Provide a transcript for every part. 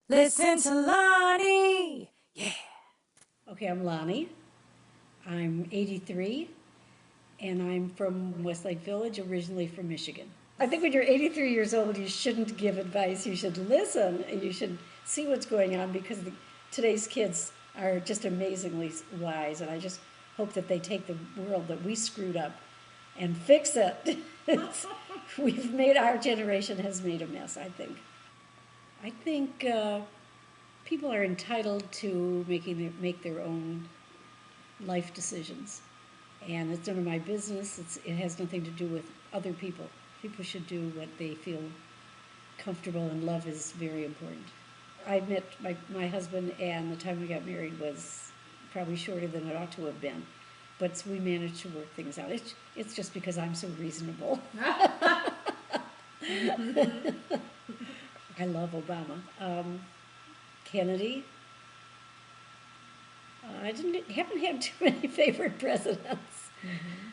Listen to Lonni. Yeah. Okay, I'm Lonnie. I'm 83, and I'm from Westlake Village, originally from Michigan. I think when you're 83 years old, you shouldn't give advice. You should listen, and you should see what's going on because today's kids are just amazingly wise, and I just hope that they take the world that we screwed up and fix it. Our generation has made a mess, I think. I think people are entitled to make their own life decisions. And it's none of my business. It has nothing to do with other people. People should do what they feel comfortable, and love is very important. I met my husband, and the time we got married was probably shorter than it ought to have been. But we managed to work things out. It's just because I'm so reasonable. I love Obama. Kennedy, haven't had too many favorite presidents.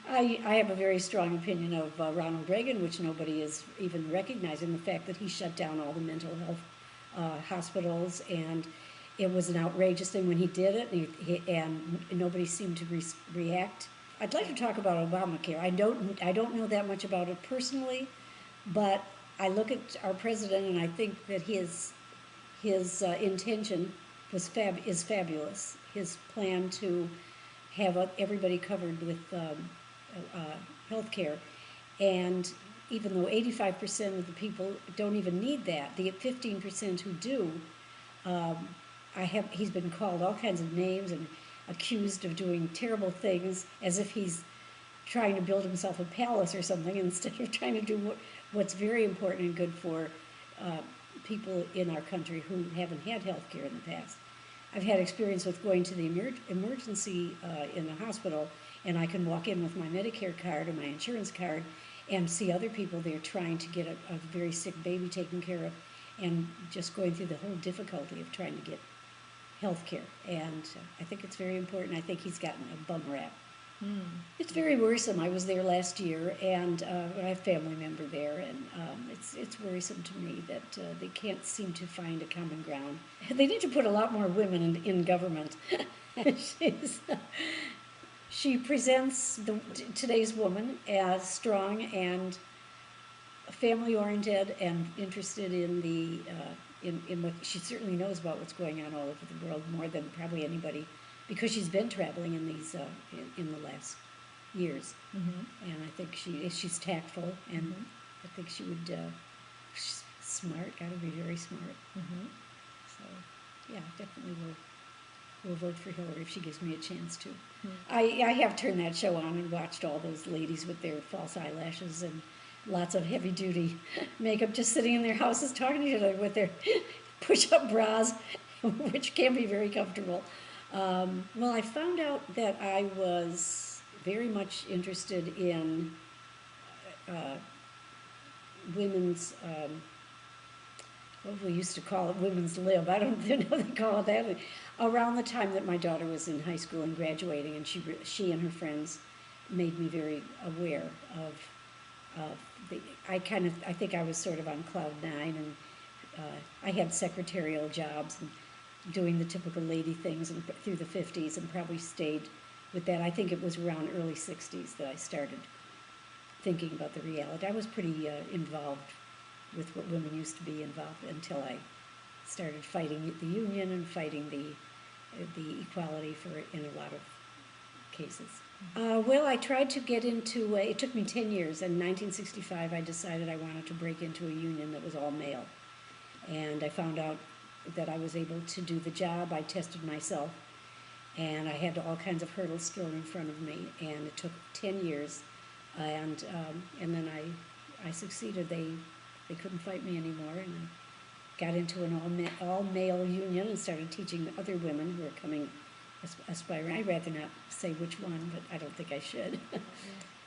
I have a very strong opinion of Ronald Reagan, which nobody is even recognizing the fact that he shut down all the mental health hospitals, and it was an outrageous thing when he did it, and nobody seemed to react. I'd like to talk about Obamacare. I don't know that much about it personally, but I look at our president and I think that his intention is fabulous. His plan to have everybody covered with health care. And even though 85% of the people don't even need that, the 15% who do, he's been called all kinds of names and accused of doing terrible things as if he's trying to build himself a palace or something instead of trying to do what's very important and good for people in our country who haven't had health care in the past. I've had experience with going to the emergency in the hospital, and I can walk in with my Medicare card or my insurance card and see other people there trying to get a very sick baby taken care of, and just going through the whole difficulty of trying to get health care. And I think it's very important. I think he's gotten a bum rap. It's very worrisome. I was there last year, and I have a family member there, and it's worrisome to me that they can't seem to find a common ground. They need to put a lot more women in government. She's, she presents today's woman as strong and family-oriented and interested in in what she certainly knows about what's going on all over the world more than probably anybody, because she's been traveling in these in the last years. And I think she's tactful, and I think she would. She's smart. Got to be very smart. So, yeah, definitely will vote for Hillary if she gives me a chance to. I have turned that show on and watched all those ladies with their false eyelashes and lots of heavy duty makeup, just sitting in their houses talking to each other with their push-up bras, which can be very comfortable. Well, I found out that I was very much interested in women's, what we used to call it, women's lib. I don't know they call it that. Around the time that my daughter was in high school and graduating, and she and her friends made me very aware of I think I was sort of on cloud nine, and I had secretarial jobs and doing the typical lady things and through the 50s, and probably stayed with that. I think it was around early 60s that I started thinking about the reality. I was pretty involved with what women used to be involved until I started fighting the union and fighting the equality for in a lot of cases. Well, I tried to get into, it took me 10 years. In 1965, I decided I wanted to break into a union that was all male. And I found out that I was able to do the job. I tested myself, and I had all kinds of hurdles thrown in front of me, and it took 10 years. And then I succeeded. They couldn't fight me anymore, and I got into an all-male union and started teaching other women who were coming aspiring. I'd rather not say which one, but I don't think I should.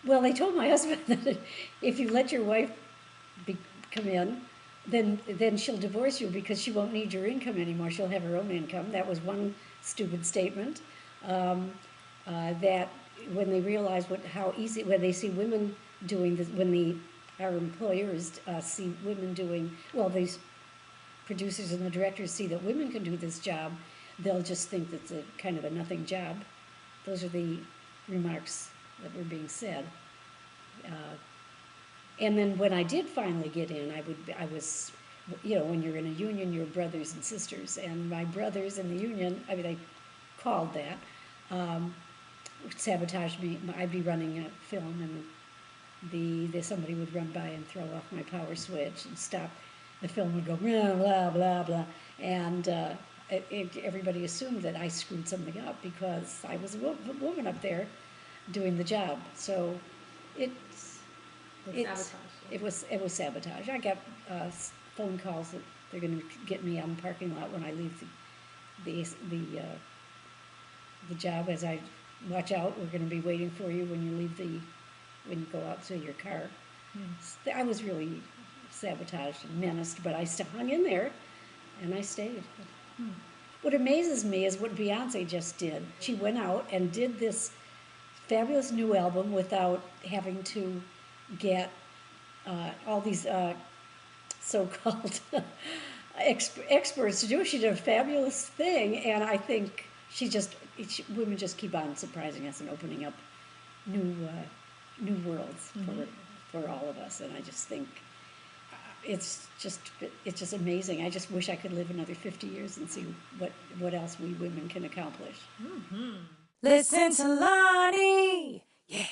Well, they told my husband that if you let your wife come in, then she'll divorce you because she won't need your income anymore. She'll have her own income. That was one stupid statement. That when they realize how easy, when they see women doing this, when our employers see women doing, well, these producers and the directors see that women can do this job, they'll just think that's a kind of a nothing job. Those are the remarks that were being said. And then when I did finally get in, I was, when you're in a union, you're brothers and sisters. And my brothers in the union, they called that, sabotaged me. I'd be running a film, and somebody would run by and throw off my power switch and stop. The film would go blah blah blah blah, and everybody assumed that I screwed something up because I was a woman up there doing the job. So it was sabotage. I got phone calls that they're going to get me out in the parking lot when I leave the job. As I watch out, we're going to be waiting for you when you go out to your car. I was really sabotaged and menaced, but I still hung in there, and I stayed. What amazes me is what Beyonce just did. She went out and did this fabulous new album without having to get all these so-called experts to do it. She did a fabulous thing, and I think women just keep on surprising us and opening up new worlds for all of us. And I just think it's just amazing. I just wish I could live another 50 years and see what else we women can accomplish. Listen to Lonni. Yeah.